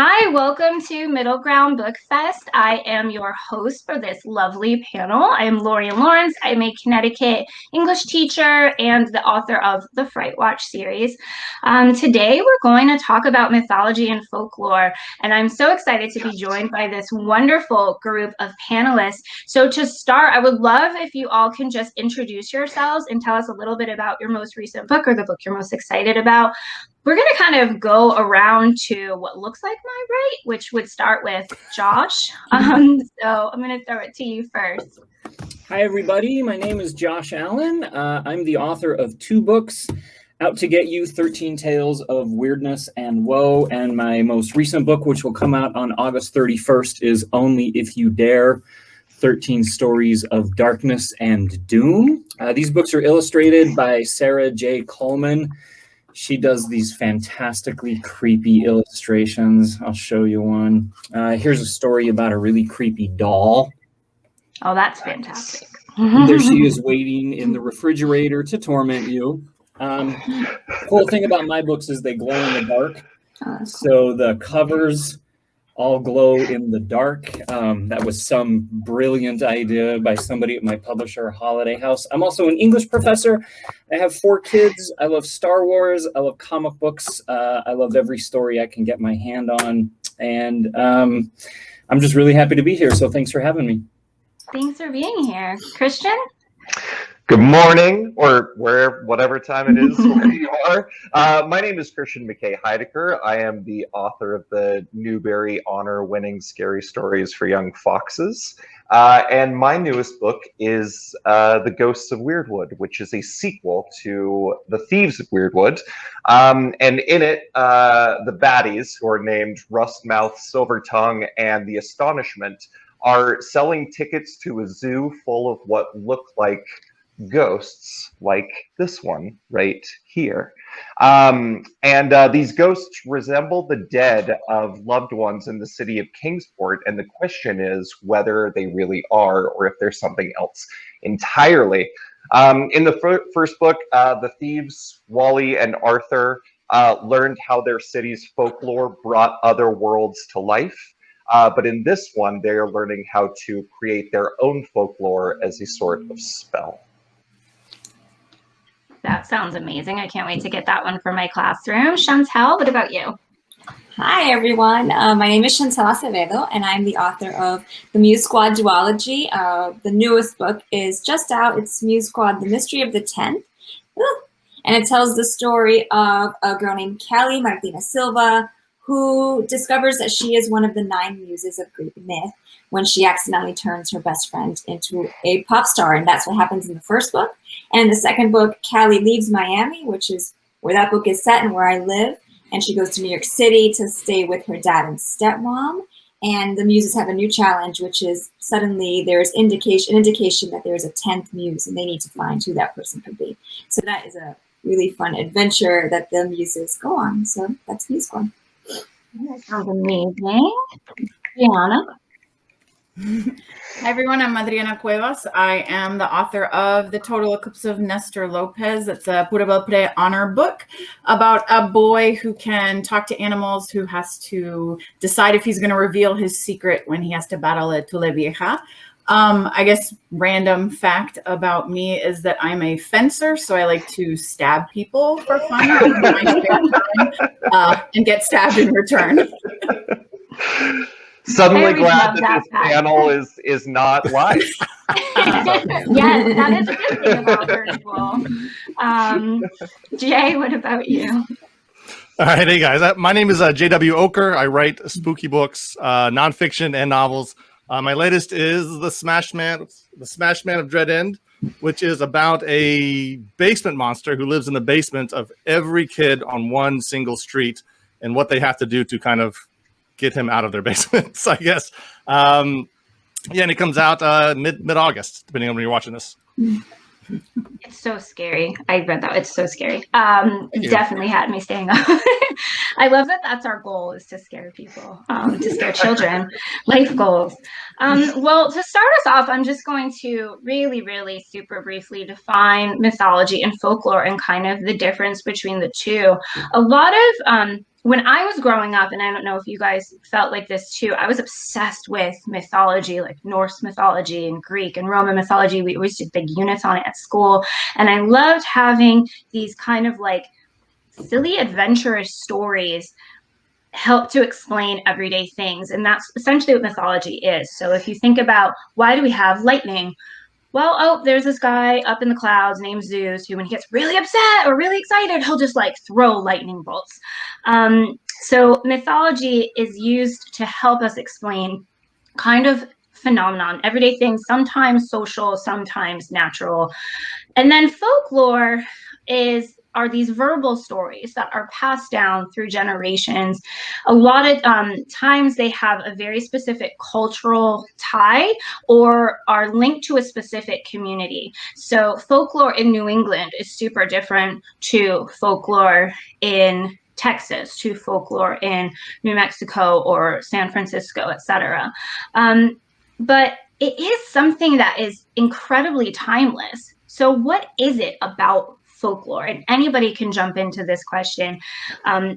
Hi, welcome to Middle Ground Book Fest. I am your host for this lovely panel. I am Lorien Lawrence. I'm a Connecticut English teacher and the author of the Fright Watch series. Today, we're going to talk about mythology and folklore, and I'm so excited to be joined by this wonderful group of panelists. So to start, I would love if you all can just introduce yourselves and tell us a little bit about your most recent book or the book you're most excited about. We're going to kind of go around to what looks like my right, which would start with Josh. So I'm going to throw it to you first. Hi, everybody. My name is Josh Allen. I'm the author of two books, Out to Get You, 13 Tales of Weirdness and Woe. And my most recent book, which will come out on August 31st, is Only If You Dare, 13 Stories of Darkness and Doom. These books are illustrated by Sarah J. Coleman. She does these fantastically creepy illustrations. I'll show you one. Here's a story about a really creepy doll. Oh, that's fantastic. There she is waiting in the refrigerator to torment you. Cool thing about my books is they glow in the dark. So the covers all glow in the dark. That was some brilliant idea by somebody at my publisher, Holiday House. I'm also an English professor. I have 4 kids. I love Star Wars. I love comic books. I love every story I can get my hand on. And I'm just really happy to be here. So thanks for having me. Thanks for being here. Christian? Good morning, or whatever time it is where you are. My name is Christian McKay Heidicker. I am the author of the Newbery Honor-winning Scary Stories for Young Foxes. And my newest book is The Ghosts of Weirdwood, which is a sequel to The Thieves of Weirdwood. And in it, the baddies, who are named Rustmouth, Silvertongue, and The Astonishment, are selling tickets to a zoo full of what look like ghosts, like this one right here. These ghosts resemble the dead of loved ones in the city of Kingsport, and the question is whether they really are or if there's something else entirely. In the first book, the thieves, Wally and Arthur, learned how their city's folklore brought other worlds to life. But in this one, they are learning how to create their own folklore as a sort of spell. That sounds amazing. I can't wait to get that one for my classroom. Chantel, what about you? Hi, everyone. My name is Chantel Acevedo, and I'm the author of the Muse Squad duology. The newest book is just out. It's Muse Squad, The Mystery of the 10th. And it tells the story of a girl named Callie Martina Silva, who discovers that she is one of the 9 muses of Greek myth when she accidentally turns her best friend into a pop star. And that's what happens in the first book. And in the second book, Callie leaves Miami, which is where that book is set and where I live. And she goes to New York City to stay with her dad and stepmom. And the muses have a new challenge, which is suddenly there's an indication that there's a 10th muse, and they need to find who that person could be. So that is a really fun adventure that the muses go on. So that's Muse Squad. That sounds amazing. Adrianna? Hi, everyone. I'm Adrianna Cuevas. I am the author of The Total Eclipse of Nestor Lopez. It's a Pura Belpre honor book about a boy who can talk to animals, who has to decide if he's going to reveal his secret when he has to battle a Tule Vieja. I guess random fact about me is that I'm a fencer, so I like to stab people for fun in my spare time, and get stabbed in return. Suddenly glad that this panel is not live. Yes, that is a good thing about virtual. Jay, what about you? All right, hey guys. My name is J.W. Ocker. I write spooky books, nonfiction and novels. My latest is The Smash Man of Dread End, which is about a basement monster who lives in the basement of every kid on one single street and what they have to do to kind of get him out of their basements, I guess. And it comes out mid-August, depending on when you're watching this. It's so scary. I read that. It's so scary. Definitely had me staying up. I love that that's our goal, is to scare people, to scare children. Life goals. Well, to start us off, I'm just going to really, really super briefly define mythology and folklore and kind of the difference between the two. A lot of when I was growing up, and I don't know if you guys felt like this too, I was obsessed with mythology, like Norse mythology and Greek and Roman mythology. We always did big units on it at school. And I loved having these kind of like silly, adventurous stories help to explain everyday things. And that's essentially what mythology is. So if you think about why do we have lightning? Well, oh, there's this guy up in the clouds named Zeus who, when he gets really upset or really excited, he'll just like throw lightning bolts. So mythology is used to help us explain kind of phenomenon, everyday things, sometimes social, sometimes natural. And then folklore are these verbal stories that are passed down through generations. A lot of times they have a very specific cultural tie or are linked to a specific community. So folklore in New England is super different to folklore in Texas, to folklore in New Mexico or San Francisco, etc. But it is something that is incredibly timeless. So what is it about folklore? And anybody can jump into this question.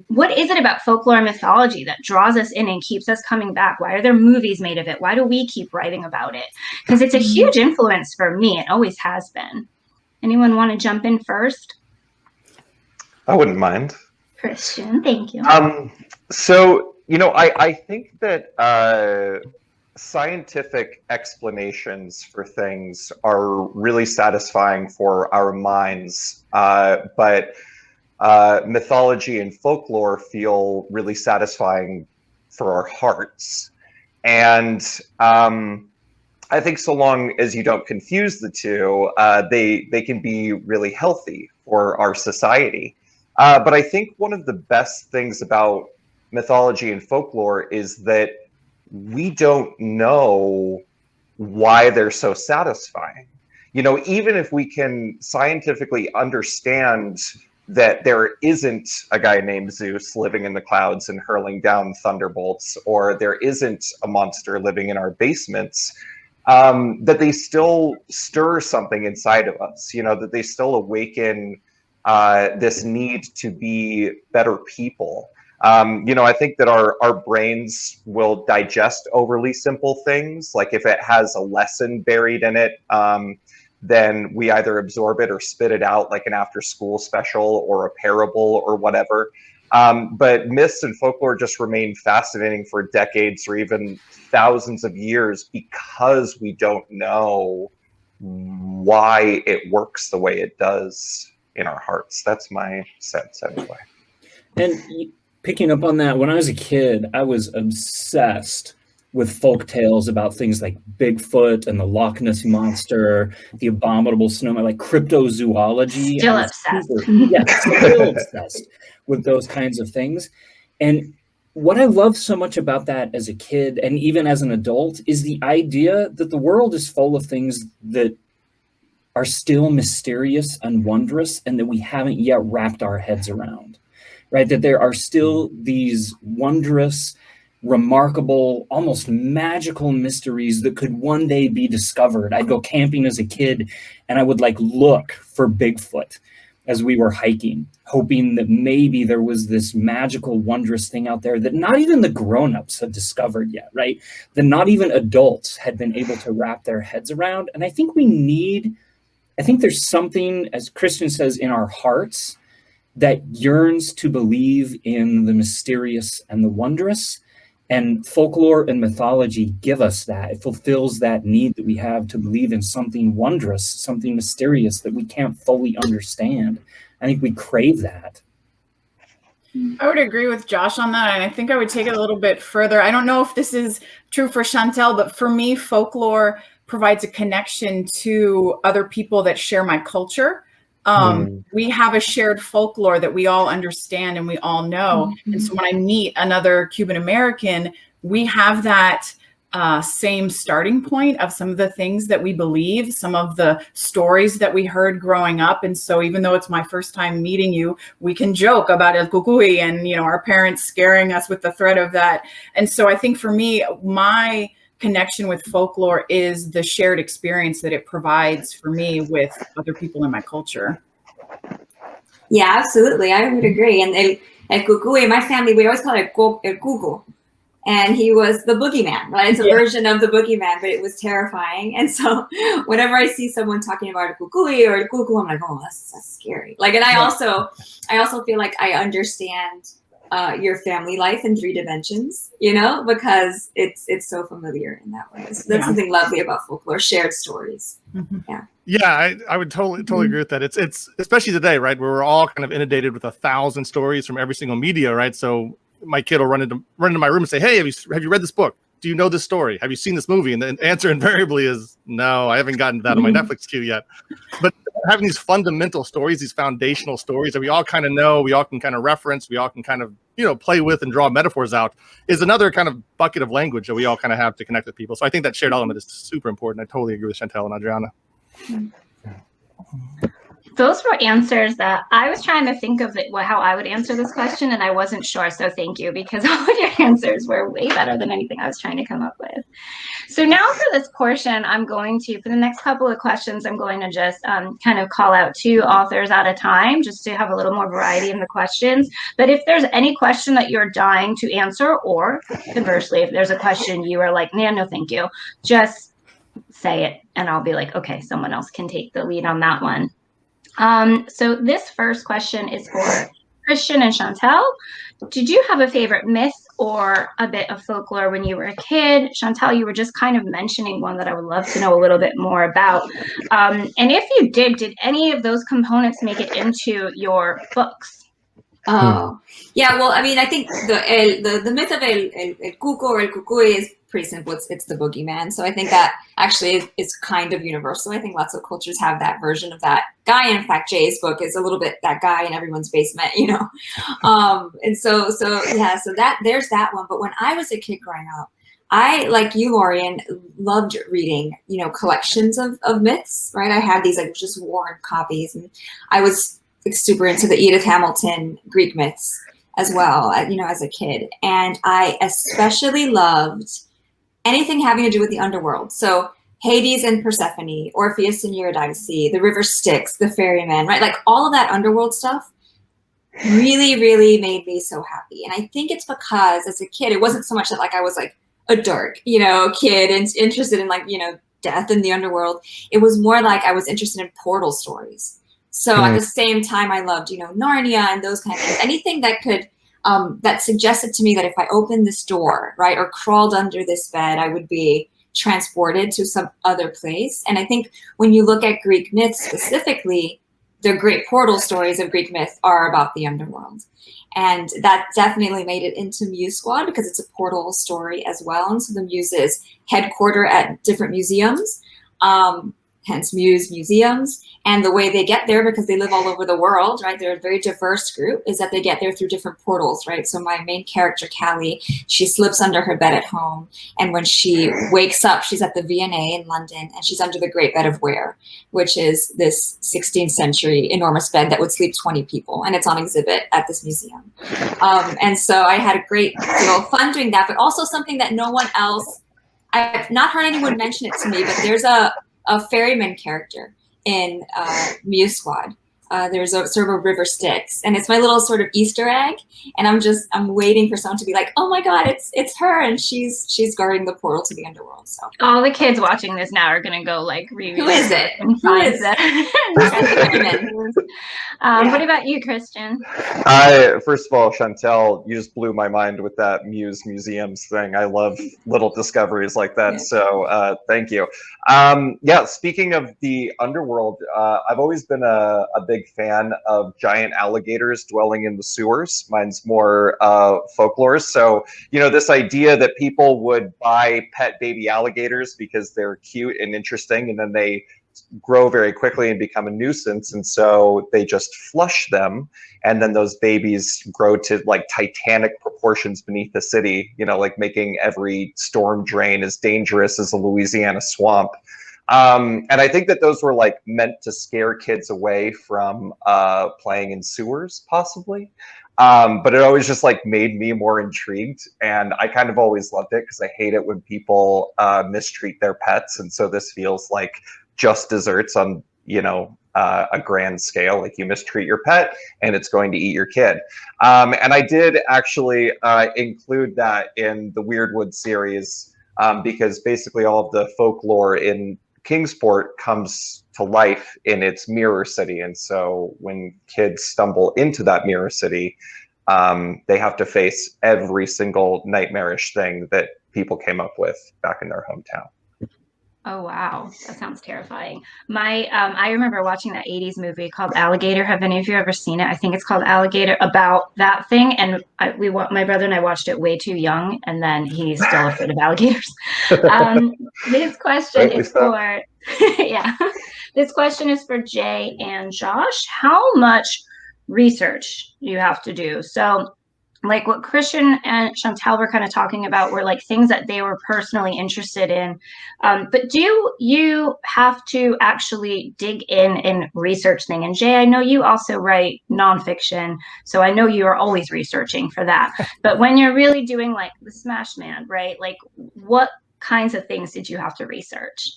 What is it about folklore and mythology that draws us in and keeps us coming back? Why are there movies made of it? Why do we keep writing about it? Because it's a huge influence for me. It always has been. Anyone want to jump in first? I wouldn't mind. Christian, thank you. So, I think that scientific explanations for things are really satisfying for our minds, but mythology and folklore feel really satisfying for our hearts. And I think so long as you don't confuse the two, they can be really healthy for our society. But I think one of the best things about mythology and folklore is that we don't know why they're so satisfying. Even if we can scientifically understand that there isn't a guy named Zeus living in the clouds and hurling down thunderbolts, or there isn't a monster living in our basements, that they still stir something inside of us, that they still awaken this need to be better people. I think that our brains will digest overly simple things. Like if it has a lesson buried in it, then we either absorb it or spit it out like an after-school special or a parable or whatever. But myths and folklore just remain fascinating for decades or even thousands of years because we don't know why it works the way it does in our hearts. That's my sense anyway. And picking up on that, when I was a kid, I was obsessed with folk tales about things like Bigfoot and the Loch Ness Monster, the abominable snowman, like cryptozoology. Still obsessed. Still obsessed with those kinds of things. And what I love so much about that as a kid and even as an adult is the idea that the world is full of things that are still mysterious and wondrous and that we haven't yet wrapped our heads around. Right, that there are still these wondrous, remarkable, almost magical mysteries that could one day be discovered. I'd go camping as a kid and I would look for Bigfoot as we were hiking, hoping that maybe there was this magical, wondrous thing out there that not even the grown-ups had discovered yet, right? That not even adults had been able to wrap their heads around. And I think there's something, as Christian says, in our hearts that yearns to believe in the mysterious and the wondrous, and folklore and mythology give us that. It fulfills that need that we have to believe in something wondrous, something mysterious that we can't fully understand. I think we crave that. I would agree with Josh on that, and I think I would take it a little bit further. I don't know if this is true for Chantel, but for me, folklore provides a connection to other people that share my culture. We have a shared folklore that we all understand and we all know. And so when I meet another Cuban American, we have that same starting point of some of the things that we believe, some of the stories that we heard growing up. And so even though it's my first time meeting you, we can joke about El Cucuy and, our parents scaring us with the threat of that. And so I think for me, my connection with folklore is the shared experience that it provides for me with other people in my culture. Yeah, absolutely. I would agree. And El Cucuy. My family, we always call it El Cuco. And he was the boogeyman, right? It's a version of the boogeyman, but it was terrifying. And so whenever I see someone talking about a cucuy or a cuckoo, I'm like, oh, that's scary. Like, and I also feel like I understand your family life in 3 dimensions, you know, because it's so familiar in that way. So that's something lovely about folklore, shared stories. Yeah, I would totally agree with that. It's especially today, right, where we're all kind of inundated with 1,000 stories from every single media, right? So my kid will run into my room and say, hey, have you read this book? Do you know this story? Have you seen this movie? And the answer invariably is no, I haven't gotten to that on my Netflix queue yet. But having these fundamental stories, these foundational stories that we all kind of know, we all can kind of reference, we all can kind of, you know, play with and draw metaphors out, is another kind of bucket of language that we all kind of have to connect with people. So I think that shared element is super important. I totally agree with Chantel and Adrianna. Those were answers that I was trying to think of how I would answer this question, and I wasn't sure. So thank you, because all of your answers were way better than anything I was trying to come up with. So now for this portion, for the next couple of questions, I'm going to just kind of call out 2 authors at a time, just to have a little more variety in the questions. But if there's any question that you're dying to answer, or conversely, if there's a question you are like, no, thank you, just say it, and I'll be like, okay, someone else can take the lead on that one. So this first question is for Christian and Chantel. Did you have a favorite myth or a bit of folklore when you were a kid? Chantel, you were just kind of mentioning one that I would love to know a little bit more about. And if you did any of those components make it into your books? Oh, yeah. Well, I mean, I think the myth of el cuco or el cucuy is pretty simple. It's the boogeyman. So I think that actually is kind of universal. I think lots of cultures have that version of that guy. And in fact, Jay's book is a little bit that guy in everyone's basement, you know. And so there's that one. But when I was a kid growing up, I, like you, Lorien, loved reading, you know, collections of myths, right? I had these like just worn copies, and I was super into the Edith Hamilton Greek myths as well, you know, as a kid. And I especially loved anything having to do with the underworld. So Hades and Persephone, Orpheus and Eurydice, the river Styx, the ferryman, right? Like all of that underworld stuff really, really made me so happy. And I think it's because as a kid, it wasn't so much that like I was like a dark, you know, kid and interested in like, you know, death in the underworld. It was more like I was interested in portal stories. So at the same time, I loved, you know, Narnia and those kind of things. Anything that could, that suggested to me that if I opened this door, right, or crawled under this bed, I would be transported to some other place. And I think when you look at Greek myths specifically, the great portal stories of Greek myth are about the underworld. And that definitely made it into Muse Squad because it's a portal story as well. And so the Muses headquarter at different museums, hence Muse Museums. And the way they get there, because they live all over the world, right? They're a very diverse group, is that they get there through different portals, right? So my main character, Callie, she slips under her bed at home. And when she wakes up, she's at the V&A in London, and she's under the Great Bed of Ware, which is this 16th century enormous bed that would sleep 20 people. And it's on exhibit at this museum. And so I had a great deal of fun doing that, but also something that no one else, I've not heard anyone mention it to me, but there's a ferryman character in Muse Squad. There's a sort of a river Styx, and it's my little sort of Easter egg. And I'm waiting for someone to be like, oh my God, it's her, and she's guarding the portal to the underworld. So all the kids watching this now are gonna go like read. Who is it? And find it. What about you, Christian? First of all, Chantel, you just blew my mind with that Muse Museums thing. I love little discoveries like that. Yeah. So thank you. Yeah, speaking of the underworld, I've always been a big fan of giant alligators dwelling in the sewers. Mine's more folklore. So, you know, this idea that people would buy pet baby alligators because they're cute and interesting, and then they grow very quickly and become a nuisance, and so they just flush them, and then those babies grow to like titanic proportions beneath the city, you know, like making every storm drain as dangerous as a Louisiana swamp. And I think that those were like meant to scare kids away from playing in sewers, possibly. But it always just like made me more intrigued, and I kind of always loved it because I hate it when people mistreat their pets, and so this feels like just desserts on, you know, a grand scale. Like you mistreat your pet and it's going to eat your kid. And I did actually include that in the Weirdwood series because basically all of the folklore in Kingsport comes to life in its mirror city. And so when kids stumble into that mirror city, they have to face every single nightmarish thing that people came up with back in their hometown. Oh, wow. That sounds terrifying. I remember watching that 80s movie called Alligator. Have any of you ever seen it? I think it's called Alligator, about that thing. And my brother and I watched it way too young, and then he's still afraid of alligators. This question is for, yeah, this question is for Jay and Josh. How much research do you have to do? So, like what Christian and Chantel were kind of talking about were like things that they were personally interested in. But do you have to actually dig in and research things? And Jay, I know you also write nonfiction, so I know you are always researching for that. But when you're really doing like the Smash Man, right? Like what kinds of things did you have to research?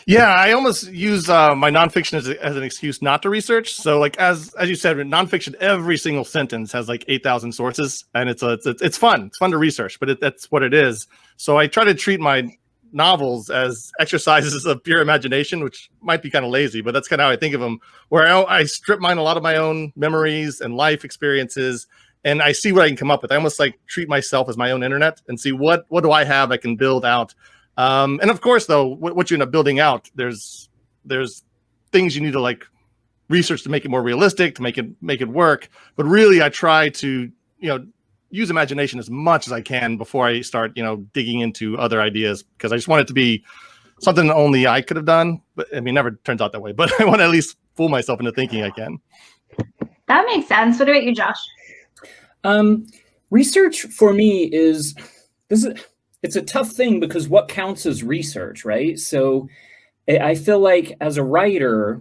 Yeah, I almost use my nonfiction as an excuse not to research. So, like as you said, in nonfiction, every single sentence has like 8,000 sources, and it's fun. It's fun to research, but that's what it is. So I try to treat my novels as exercises of pure imagination, which might be kind of lazy, but that's kind of how I think of them. Where I strip mine a lot of my own memories and life experiences, and I see what I can come up with. I almost like treat myself as my own internet and see what do I have I can build out. And of course, though, what you end up building out, there's things you need to like research to make it more realistic, to make it work. But really, I try to use imagination as much as I can before I start digging into other ideas, because I just want it to be something that only I could have done. But I mean, it never turns out that way. But I want to at least fool myself into thinking I can. That makes sense. What about you, Josh? Research for me it's a tough thing, because what counts as research, right? So I feel like as a writer,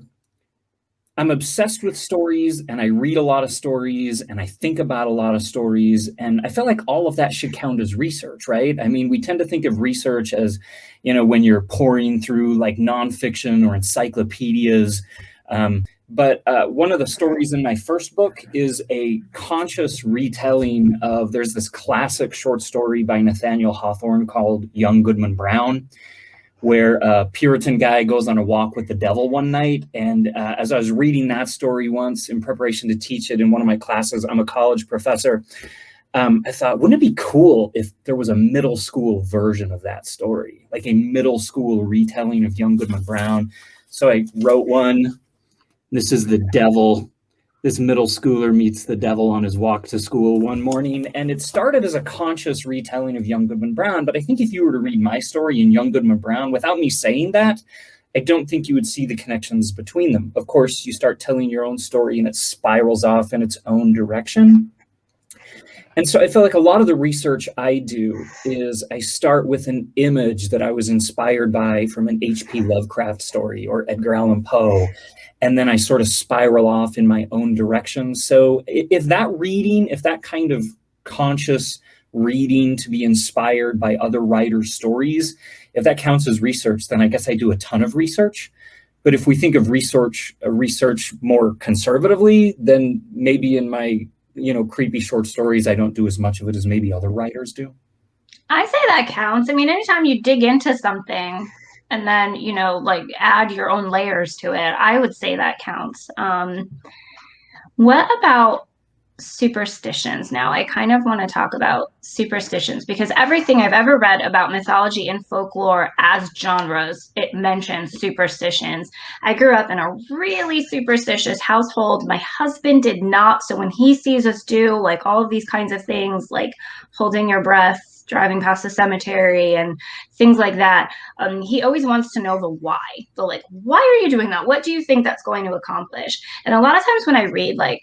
I'm obsessed with stories, and I read a lot of stories, and I think about a lot of stories, and I feel like all of that should count as research, right? I mean, we tend to think of research as, when you're pouring through like nonfiction or encyclopedias. But one of the stories in my first book is a conscious retelling of, there's this classic short story by Nathaniel Hawthorne called Young Goodman Brown, where a Puritan guy goes on a walk with the devil one night. And as I was reading that story once in preparation to teach it in one of my classes, I'm a college professor, I thought, wouldn't it be cool if there was a middle school version of that story, like a middle school retelling of Young Goodman Brown? So I wrote one. This is the devil. This middle schooler meets the devil on his walk to school one morning. And it started as a conscious retelling of Young Goodman Brown. But I think if you were to read my story in Young Goodman Brown without me saying that, I don't think you would see the connections between them. Of course, you start telling your own story and it spirals off in its own direction. And so I feel like a lot of the research I do is I start with an image that I was inspired by from an H.P. Lovecraft story or Edgar Allan Poe. And then I sort of spiral off in my own direction. So if that kind of conscious reading to be inspired by other writers' stories, if that counts as research, then I guess I do a ton of research. But if we think of research more conservatively, then maybe in my creepy short stories, I don't do as much of it as maybe other writers do. I say that counts. I mean, anytime you dig into something and then, like add your own layers to it, I would say that counts. What about superstitions? Now, I kind of want to talk about superstitions, because everything I've ever read about mythology and folklore as genres, it mentions superstitions. I grew up in a really superstitious household. My husband did not. So when he sees us do like all of these kinds of things, like holding your breath, driving past the cemetery and things like that, he always wants to know the why. So like, why are you doing that? What do you think that's going to accomplish? And a lot of times when I read like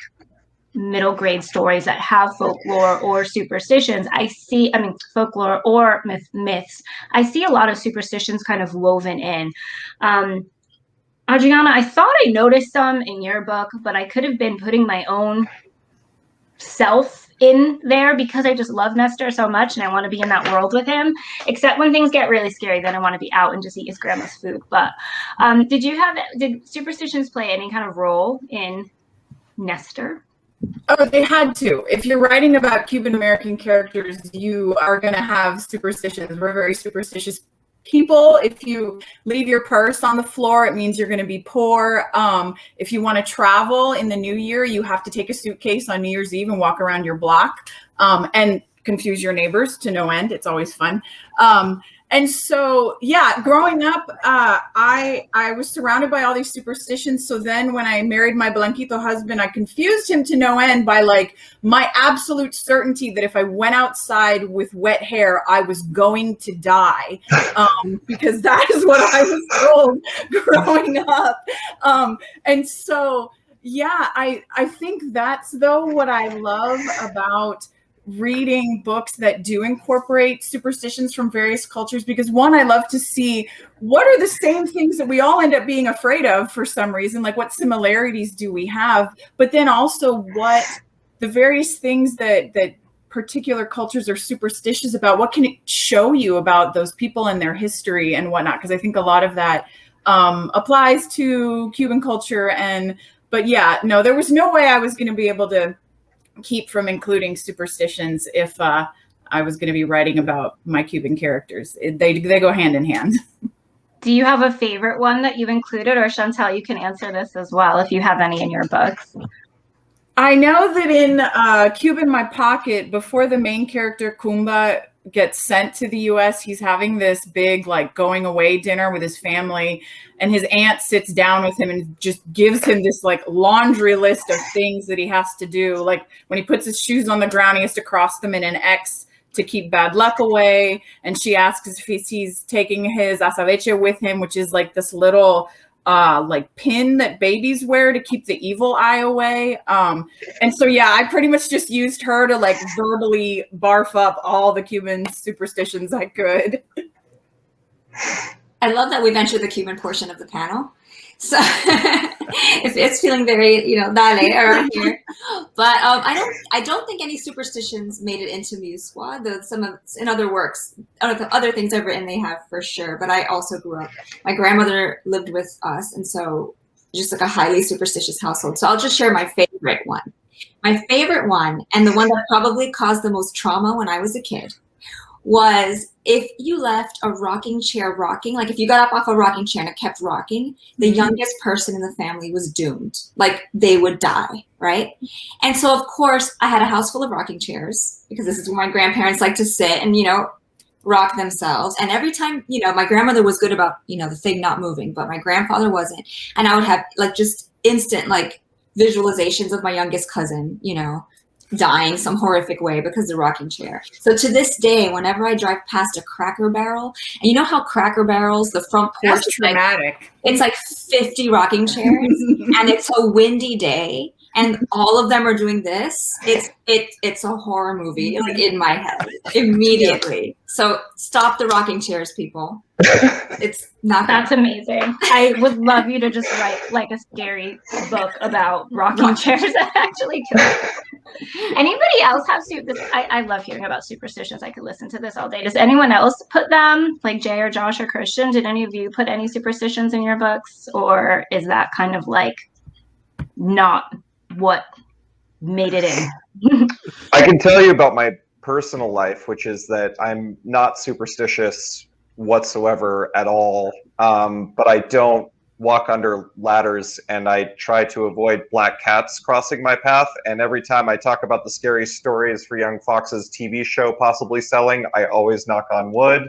middle grade stories that have folklore or superstitions, folklore or myths, I see a lot of superstitions kind of woven in. Adrianna, I thought I noticed some in your book, but I could have been putting my own self in there because I just love Nestor so much and I want to be in that world with him. Except when things get really scary, then I want to be out and just eat his grandma's food. But did superstitions play any kind of role in Nestor? Oh, they had to. If you're writing about Cuban American characters, you are going to have superstitions. We're very superstitious people. If you leave your purse on the floor, it means you're going to be poor. If you want to travel in the new year, you have to take a suitcase on New Year's Eve and walk around your block and confuse your neighbors to no end. It's always fun. And so, yeah, growing up, I was surrounded by all these superstitions. So then when I married my Blanquito husband, I confused him to no end by like my absolute certainty that if I went outside with wet hair, I was going to die, because that is what I was told growing up. And so, yeah, I think that's, though, what I love about reading books that do incorporate superstitions from various cultures, because one, I love to see what are the same things that we all end up being afraid of for some reason, like what similarities do we have, but then also what the various things that particular cultures are superstitious about, what can it show you about those people and their history and whatnot, because I think a lot of that applies to Cuban culture. But yeah, no, there was no way I was going to be able to keep from including superstitions if I was going to be writing about my Cuban characters. They go hand in hand. Do you have a favorite one that you've included? Or Chantel, you can answer this as well if you have any in your books. I know that in Cube in My Pocket, before the main character Kumba gets sent to the US, he's having this big like going away dinner with his family, and his aunt sits down with him and just gives him this like laundry list of things that he has to do. Like when he puts his shoes on the ground, he has to cross them in an X to keep bad luck away. And she asks if he's taking his asaveche with him, which is like this little like pin that babies wear to keep the evil eye away. And so, yeah, I pretty much just used her to like verbally barf up all the Cuban superstitions I could. I love that we've entered the Cuban portion of the panel. So it's feeling very, dale around here. But I don't think any superstitions made it into Muse Squad. Though in other works, other things I've written, they have for sure. But I also grew up. My grandmother lived with us, and so just like a highly superstitious household. So I'll just share my favorite one. My favorite one, and the one that probably caused the most trauma when I was a kid, was if you left a rocking chair rocking, like if you got up off a rocking chair and it kept rocking, the youngest person in the family was doomed. Like they would die, right? And so of course I had a house full of rocking chairs because this is where my grandparents like to sit and, rock themselves. And every time, my grandmother was good about, the thing not moving, but my grandfather wasn't. And I would have like just instant like visualizations of my youngest cousin, dying some horrific way because of the rocking chair. So to this day, whenever I drive past a Cracker Barrel, and you know how Cracker Barrels, the front porch, that's traumatic. It's like 50 rocking chairs, and it's a windy day, and all of them are doing this. It's a horror movie like in my head immediately. So stop the rocking chairs, people. It's not. That's amazing. I would love you to just write like a scary book about rocking chairs. Actually, anybody else have I love hearing about superstitions. I could listen to this all day. Does anyone else put them, like Jay or Josh or Christian? Did any of you put any superstitions in your books, or is that kind of like not what made it in? I can tell you about my personal life, which is that I'm not superstitious whatsoever at all, but I don't walk under ladders, and I try to avoid black cats crossing my path. And every time I talk about the scary stories for Young Fox's TV show possibly selling, I always knock on wood,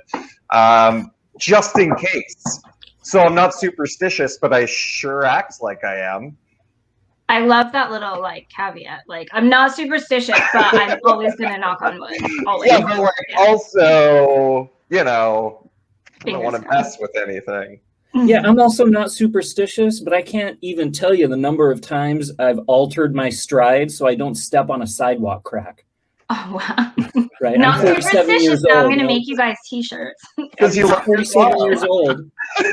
just in case. So I'm not superstitious, but I sure act like I am. I love that little like caveat. Like, I'm not superstitious, but I'm always gonna knock on wood. Always. Yeah, but like also, I don't want to mess with anything. Yeah, I'm also not superstitious, but I can't even tell you the number of times I've altered my stride so I don't step on a sidewalk crack. Oh, wow. Right? Not I'm 47 superstitious, years though. I'm old. going to No, make you guys t-shirts. Because you I'm love your 47 dog. years old.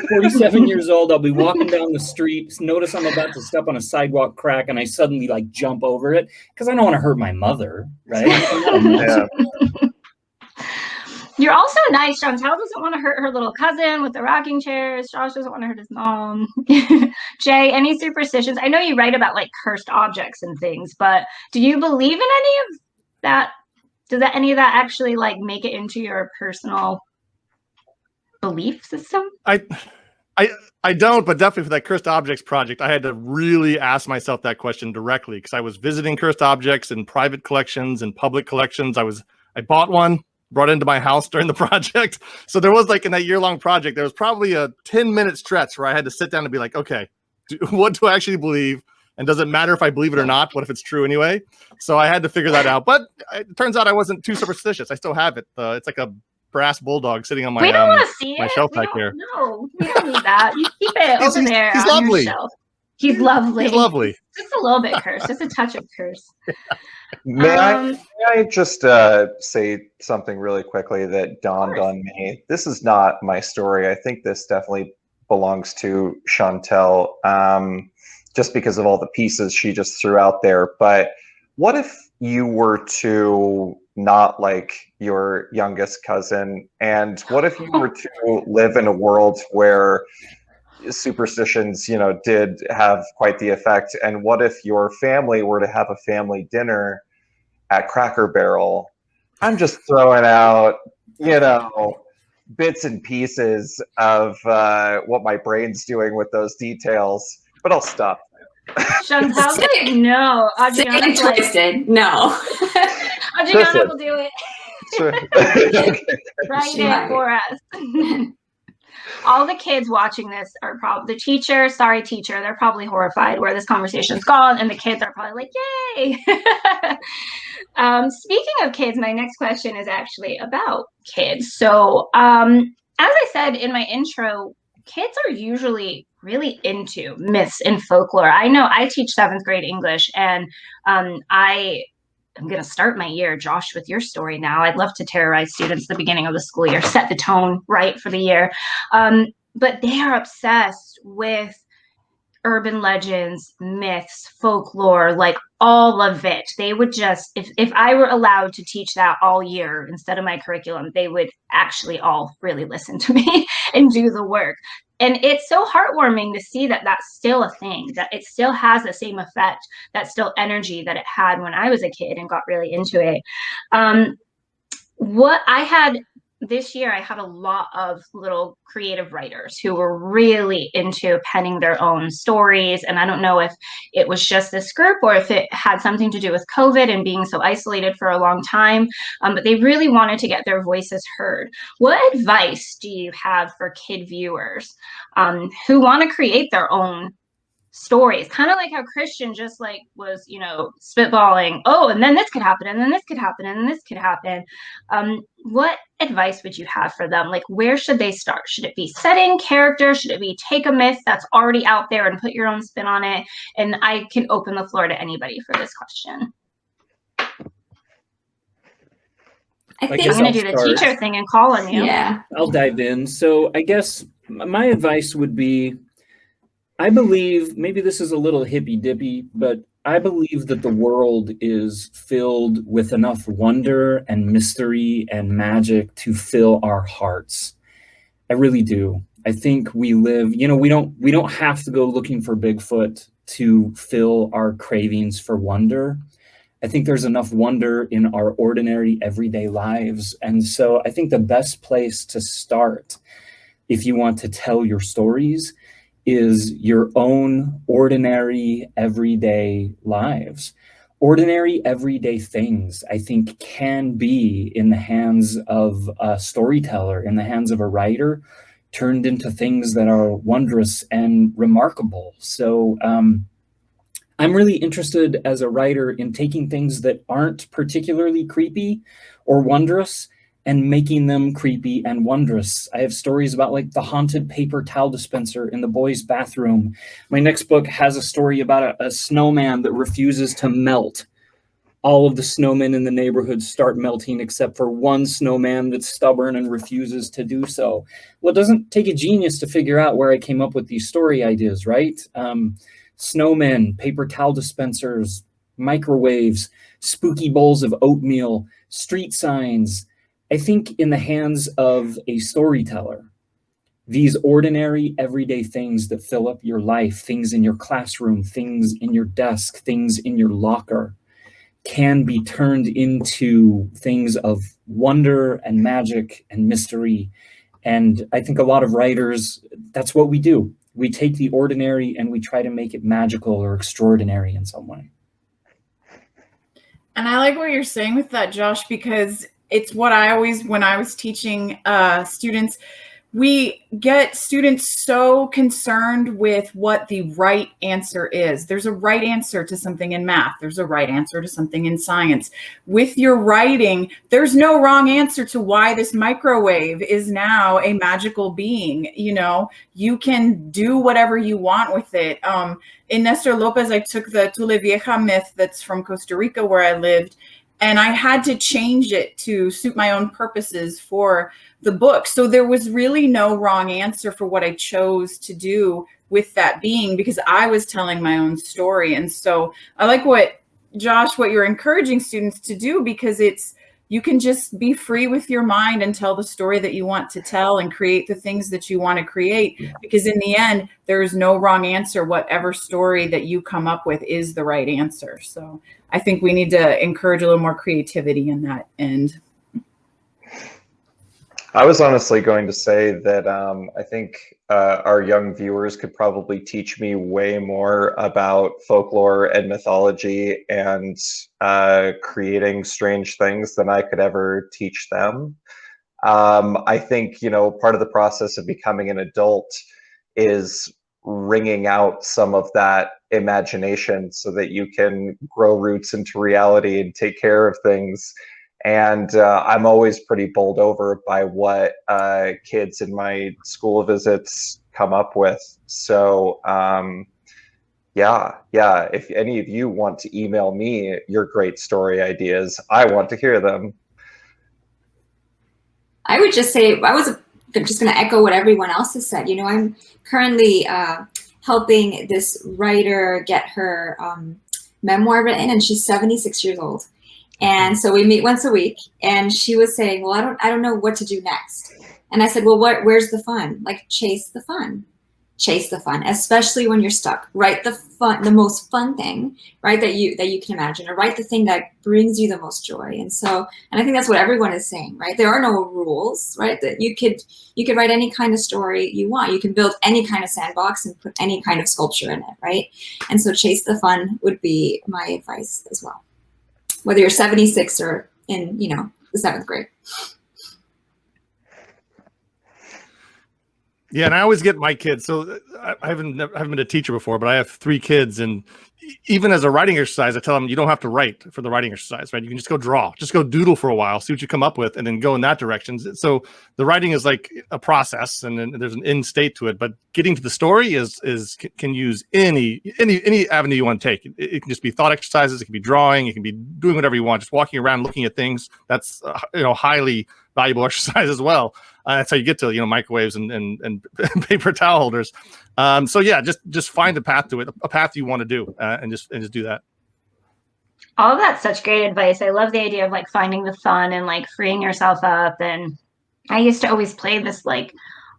47 years old. I'll be walking down the street, notice I'm about to step on a sidewalk crack, and I suddenly like jump over it because I don't want to hurt my mother, right? Yeah. You're also nice. Chantel doesn't want to hurt her little cousin with the rocking chairs. Josh doesn't want to hurt his mom. Jay, any superstitions? I know you write about like cursed objects and things, but do you believe in any of that? Does that any of that actually like make it into your personal belief system? I don't, but definitely for that cursed objects project, I had to really ask myself that question directly because I was visiting cursed objects in private collections and public collections. I bought one, brought it into my house during the project. So there was like in that year-long project, there was probably a 10-minute stretch where I had to sit down and be like, okay, what do I actually believe? And does it matter if I believe it or not? What if it's true anyway? So I had to figure that out. But it turns out I wasn't too superstitious. I still have it. It's like a brass bulldog sitting on my We don't want to see my it. shelf We back don't, here. no, we don't need that. You keep it over there He's on lovely. your shelf. He's lovely. He's lovely. Just a little bit cursed. Just a touch of curse. May I just say something really quickly that dawned on me? This is not my story. I think this definitely belongs to Chantel, just because of all the pieces she just threw out there. But what if you were to not like your youngest cousin? And what if you were to live in a world where superstitions, did have quite the effect? And what if your family were to have a family dinner at Cracker Barrel? I'm just throwing out, bits and pieces of what my brain's doing with those details, but I'll stop. Chantel's like, no. Adrianna's like, twisted. No. Adrianna will do it. Okay. Write it for us. All the kids watching this are probably the teacher. Sorry, teacher. They're probably horrified where this conversation's gone, and the kids are probably like, "Yay!" Speaking of kids, my next question is actually about kids. So, as I said in my intro, kids are usually really into myths and folklore. I know I teach 7th grade English, and I'm going to start my year, Josh, with your story now. I'd love to terrorize students at the beginning of the school year, set the tone right for the year. But they are obsessed with urban legends, myths, folklore, like all of it. They would just, if I were allowed to teach that all year instead of my curriculum, they would actually all really listen to me and do the work. And it's so heartwarming to see that that's still a thing, that it still has the same effect, that still energy that it had when I was a kid and got really into it. What I had this year, I had a lot of little creative writers who were really into penning their own stories. And I don't know if it was just this group or if it had something to do with COVID and being so isolated for a long time, but they really wanted to get their voices heard. What advice do you have for kid viewers who want to create their own stories, kind of like how Christian just like was, spitballing, oh, and then this could happen, and then this could happen, and then this could happen. What advice would you have for them? Like, where should they start? Should it be setting character? Should it be take a myth that's already out there and put your own spin on it? And I can open the floor to anybody for this question. I think I'm going to do the teacher thing and call on you. Yeah. I'll dive in. So I guess my advice would be, I believe, maybe this is a little hippy-dippy, but I believe that the world is filled with enough wonder and mystery and magic to fill our hearts. I really do. I think we live, we don't have to go looking for Bigfoot to fill our cravings for wonder. I think there's enough wonder in our ordinary everyday lives. And so I think the best place to start, if you want to tell your stories, is your own ordinary everyday lives. Ordinary everyday things, I think, can be in the hands of a storyteller, in the hands of a writer, turned into things that are wondrous and remarkable. So I'm really interested as a writer in taking things that aren't particularly creepy or wondrous and making them creepy and wondrous. I have stories about like the haunted paper towel dispenser in the boys' bathroom. My next book has a story about a snowman that refuses to melt. all of the snowmen in the neighborhood start melting except for one snowman that's stubborn and refuses to do so. Well, it doesn't take a genius to figure out where I came up with these story ideas, right? Snowmen, paper towel dispensers, microwaves, spooky bowls of oatmeal, street signs. I think in the hands of a storyteller, these ordinary, everyday things that fill up your life, things in your classroom, things in your desk, things in your locker, can be turned into things of wonder and magic and mystery. And I think a lot of writers, that's what we do. We take the ordinary and we try to make it magical or extraordinary in some way. And I like what you're saying with that, Josh, because it's what I always, when I was teaching students, we get students so concerned with what the right answer is. There's a right answer to something in math. There's a right answer to something in science. With your writing, there's no wrong answer to why this microwave is now a magical being. You know, you can do whatever you want with it. In Nestor Lopez, I took the Tule Vieja myth that's from Costa Rica where I lived, and I had to change it to suit my own purposes for the book. So there was really no wrong answer for what I chose to do with that being, because I was telling my own story. And so I like what, Josh, what you're encouraging students to do, because it's, you can just be free with your mind and tell the story that you want to tell and create the things that you want to create, because in the end, there is no wrong answer. Whatever story that you come up with is the right answer. So I think we need to encourage a little more creativity in that end. I was honestly going to say that I think our young viewers could probably teach me way more about folklore and mythology and creating strange things than I could ever teach them. I think, you know, part of the process of becoming an adult is wringing out some of that imagination so that you can grow roots into reality and take care of things. And I'm always pretty bowled over by what kids in my school visits come up with. So yeah, if any of you want to email me your great story ideas, I want to hear them. I would just say, I was just going to echo what everyone else has said. You know, I'm currently helping this writer get her memoir written, and she's 76 years old. And so we meet once a week, and she was saying, well, I don't know what to do next. And I said, well, where's the fun? Like, chase the fun, especially when you're stuck. Write the most fun thing, right, that you can imagine, or write the thing that brings you the most joy. And I think that's what everyone is saying, right? There are no rules, right? That you could write any kind of story you want. You can build any kind of sandbox and put any kind of sculpture in it, right? And so chase the fun would be my advice as well, whether you're 76 or in, you know, the 7th grade. Yeah, and I always get my kids. So I haven't been a teacher before, but I have 3 kids, and even as a writing exercise, I tell them you don't have to write for the writing exercise, right? You can just go draw, just go doodle for a while, see what you come up with, and then go in that direction. So the writing is like a process, and then there's an end state to it. But getting to the story can use any avenue you want to take. It can just be thought exercises, it can be drawing, it can be doing whatever you want, just walking around looking at things. That's highly valuable exercise as well. That's how you get to, you know, microwaves and paper towel holders. So yeah, just find a path to it, a path you want to do, and just do that. All of that's such great advice. I love the idea of like finding the fun and like freeing yourself up. And I used to always play this like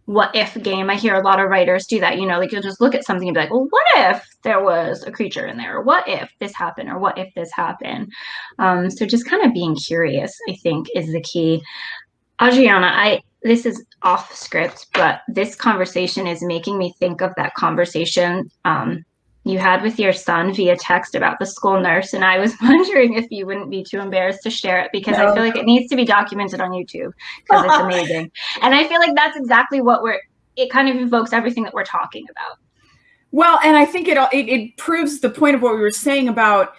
what if game. I hear a lot of writers do that, you know, like you'll just look at something and be like, well, what if there was a creature in there? Or what if this happened? Or what if this happened? So just kind of being curious, I think, is the key. Adrianna, this is off script, but this conversation is making me think of that conversation you had with your son via text about the school nurse. And I was wondering if you wouldn't be too embarrassed to share it, because I feel like it needs to be documented on YouTube because it's amazing. And I feel like that's exactly what it kind of evokes everything that we're talking about. Well, and I think it proves the point of what we were saying about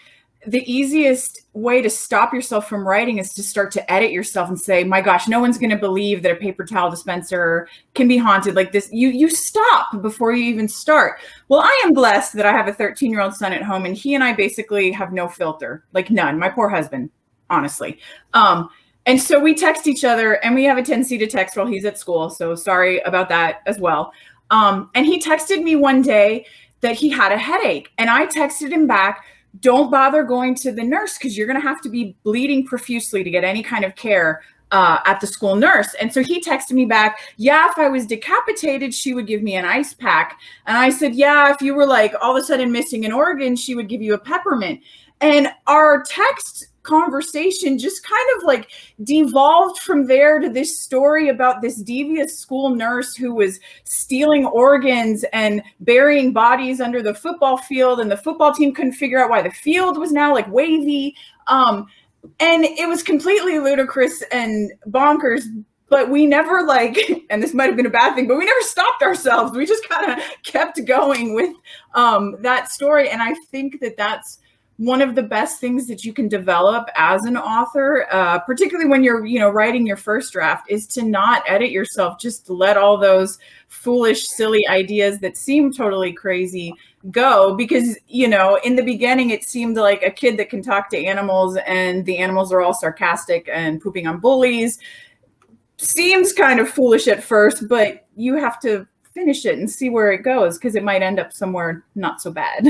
the easiest way to stop yourself from writing is to start to edit yourself and say, my gosh, no one's going to believe that a paper towel dispenser can be haunted like this. You stop before you even start. Well, I am blessed that I have a 13-year-old son at home, and he and I basically have no filter, like none. My poor husband, honestly. And so we text each other, and we have a tendency to text while he's at school. So sorry about that as well. And he texted me one day that he had a headache, and I texted him back, don't bother going to the nurse because you're going to have to be bleeding profusely to get any kind of care at the school nurse. And so he texted me back, yeah, if I was decapitated, she would give me an ice pack. And I said, yeah, if you were like all of a sudden missing an organ, she would give you a peppermint. And our text conversation just kind of like devolved from there to this story about this devious school nurse who was stealing organs and burying bodies under the football field, and the football team couldn't figure out why the field was now like wavy. And it was completely ludicrous and bonkers, but we never like, and this might have been a bad thing, but we never stopped ourselves. We just kind of kept going with that story. And I think that that's one of the best things that you can develop as an author, particularly when you're, writing your first draft, is to not edit yourself, just to let all those foolish, silly ideas that seem totally crazy go. Because, in the beginning, it seemed like a kid that can talk to animals and the animals are all sarcastic and pooping on bullies. Seems kind of foolish at first, but you have to finish it and see where it goes, because it might end up somewhere not so bad.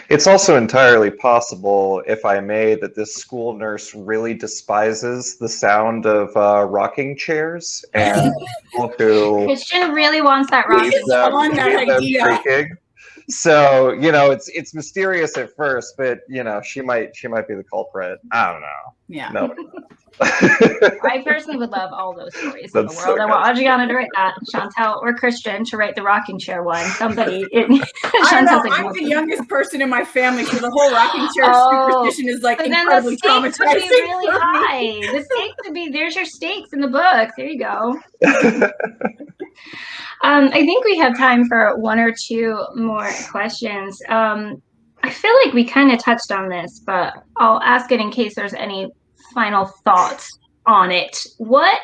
It's also entirely possible, if I may, that this school nurse really despises the sound of rocking chairs, and people who Christian really wants that rocking chair. Freaking. So, it's mysterious at first, but she might be the culprit. I don't know. Yeah. No. I personally would love all those stories in the world. I want Adrianna to write that, Chantel or Christian to write the rocking chair one. Somebody. I'm the youngest person in my family, so the whole rocking chair superstition is like incredibly traumatizing. Would be really high. The stakes would be, there's your stakes in the book. There you go. I think we have time for one or two more questions. I feel like we kind of touched on this, but I'll ask it in case there's any final thoughts on it. What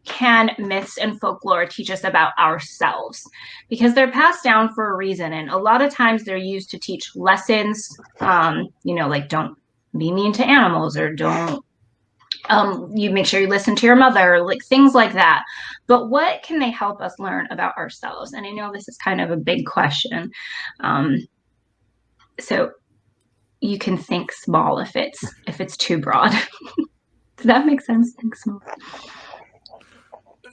can myths and folklore teach us about ourselves? Because they're passed down for a reason, and a lot of times they're used to teach lessons, like don't be mean to animals, or don't you make sure you listen to your mother, like things like that. But what can they help us learn about ourselves? And I know this is kind of a big question, so you can think small if it's too broad. Does that make sense? Think small.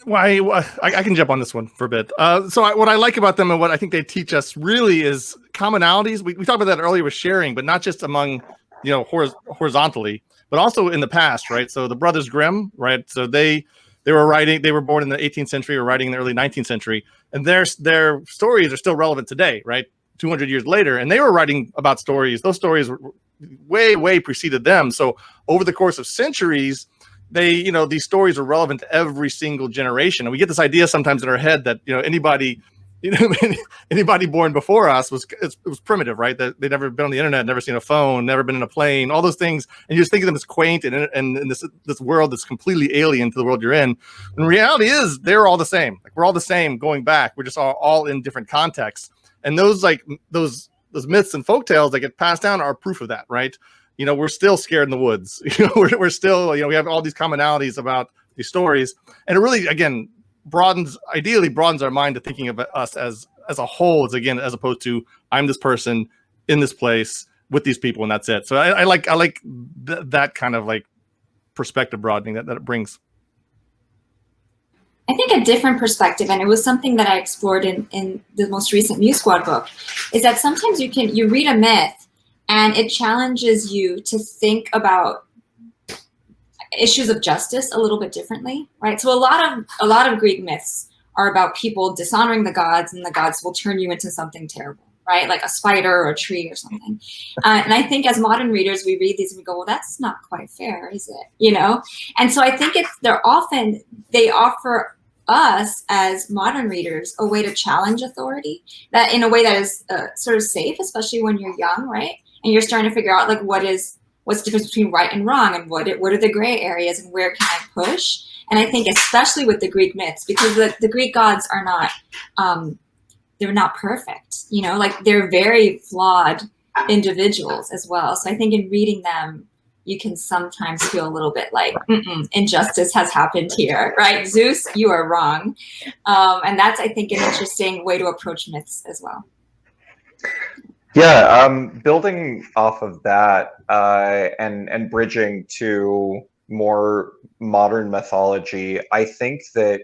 Well, I can jump on this one for a bit. What I like about them and what I think they teach us really is commonalities. We talked about that earlier with sharing, but not just among, horizontally, but also in the past, right? So the Brothers Grimm, right? So they were born in the 18th century, or writing in the early 19th century, and their stories are still relevant today, right? 200 years later, and they were writing about stories. Those stories were way preceded them. So over the course of centuries, these stories are relevant to every single generation. And we get this idea sometimes in our head that, anybody born before us was primitive, right? That they'd never been on the internet, never seen a phone, never been in a plane, all those things. And you just think of them as quaint and in this world that's completely alien to the world you're in. And the reality is they're all the same. Like, we're all the same going back. We're just all in different contexts. And those myths and folktales that get passed down are proof of that, right? We're still scared in the woods. We're still, we have all these commonalities about these stories, and it really, again, broadens our mind to thinking of us as a whole, as opposed to I'm this person in this place with these people, and that's it. So I like that kind of like perspective broadening that it brings. I think a different perspective, and it was something that I explored in the most recent Muse Squad book, is that sometimes you read a myth and it challenges you to think about issues of justice a little bit differently, right? So a lot of Greek myths are about people dishonoring the gods, and the gods will turn you into something terrible, right? Like a spider or a tree or something. And I think as modern readers, we read these and we go, well, that's not quite fair, is it? And so I think they offer us as modern readers a way to challenge authority, that in a way that is sort of safe, especially when you're young, right? and you're starting to figure out like what's the difference between right and wrong, and what are the gray areas, and where can I push. And I think especially with the Greek myths, because the Greek gods are not they're not perfect, you know, like they're very flawed individuals as well. So I think in reading them, you can sometimes feel a little bit like injustice has happened here, right? Zeus, you are wrong. And that's, I think, an interesting way to approach myths as well. Yeah, building off of that and bridging to more modern mythology, I think that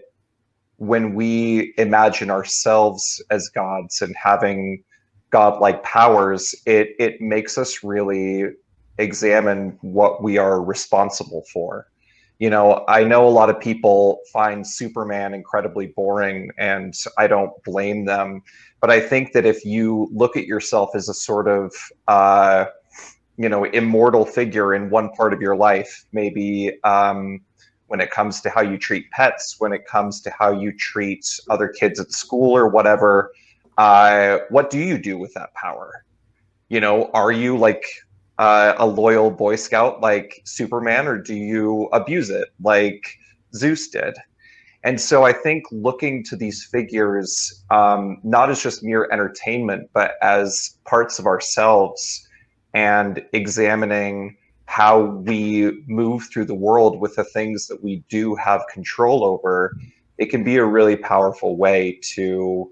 when we imagine ourselves as gods and having godlike powers, it makes us really examine what we are responsible for. You know, I know a lot of people find Superman incredibly boring, and I don't blame them. But I think that if you look at yourself as a sort of, you know, immortal figure in one part of your life, maybe when it comes to how you treat pets, when it comes to how you treat other kids at school or whatever, what do you do with that power? You know, are you like a loyal Boy Scout like Superman, or do you abuse it like Zeus did? And so I think looking to these figures, not as just mere entertainment, but as parts of ourselves, and examining how we move through the world with the things that we do have control over, it can be a really powerful way to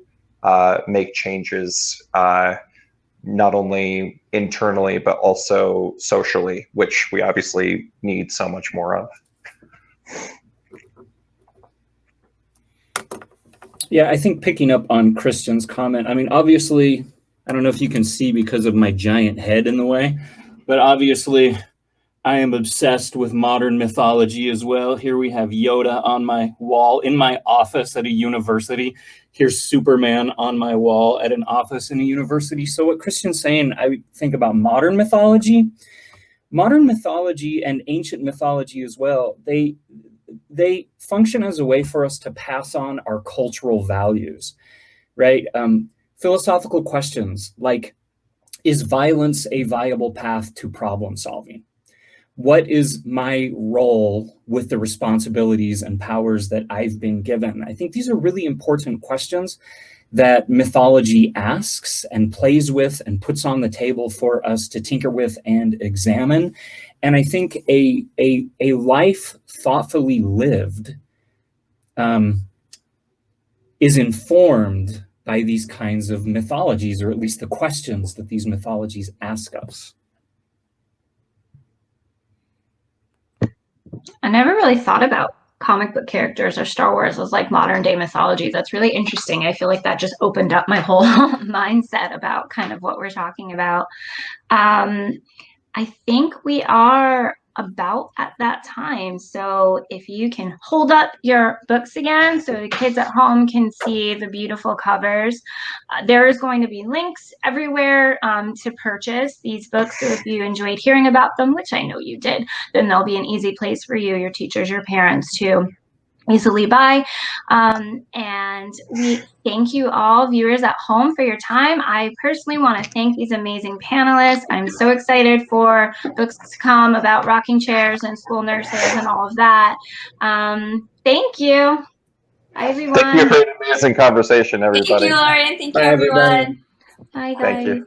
make changes, not only internally, but also socially, which we obviously need so much more of. Yeah, I think picking up on Christian's comment, I mean, obviously, I don't know if you can see because of my giant head in the way, but obviously I am obsessed with modern mythology as well. Here we have Yoda on my wall in my office at a university. Here's Superman on my wall at an office in a university. So what Christian's saying, I think about modern mythology and ancient mythology as well. They function as a way for us to pass on our cultural values, right? Philosophical questions like, is violence a viable path to problem solving? What is my role with the responsibilities and powers that I've been given? I think these are really important questions that mythology asks and plays with and puts on the table for us to tinker with and examine. And I think a life thoughtfully lived is informed by these kinds of mythologies, or at least the questions that these mythologies ask us. I never really thought about comic book characters or Star Wars as like modern day mythology. That's really interesting. I feel like that just opened up my whole mindset about kind of what we're talking about. I think we are about at that time. So if you can hold up your books again so the kids at home can see the beautiful covers, there is going to be links everywhere to purchase these books. So if you enjoyed hearing about them, which I know you did, then there'll be an easy place for you, your teachers, your parents to easily buy. And we thank you all, viewers at home, for your time. I personally want to thank these amazing panelists. I'm so excited for books to come about rocking chairs and school nurses and all of that. Thank you. Bye, everyone. Thank you for an amazing conversation, everybody. Thank you, Lorien. Thank you, Bye, everybody. everyone. Bye, guys. Thank you.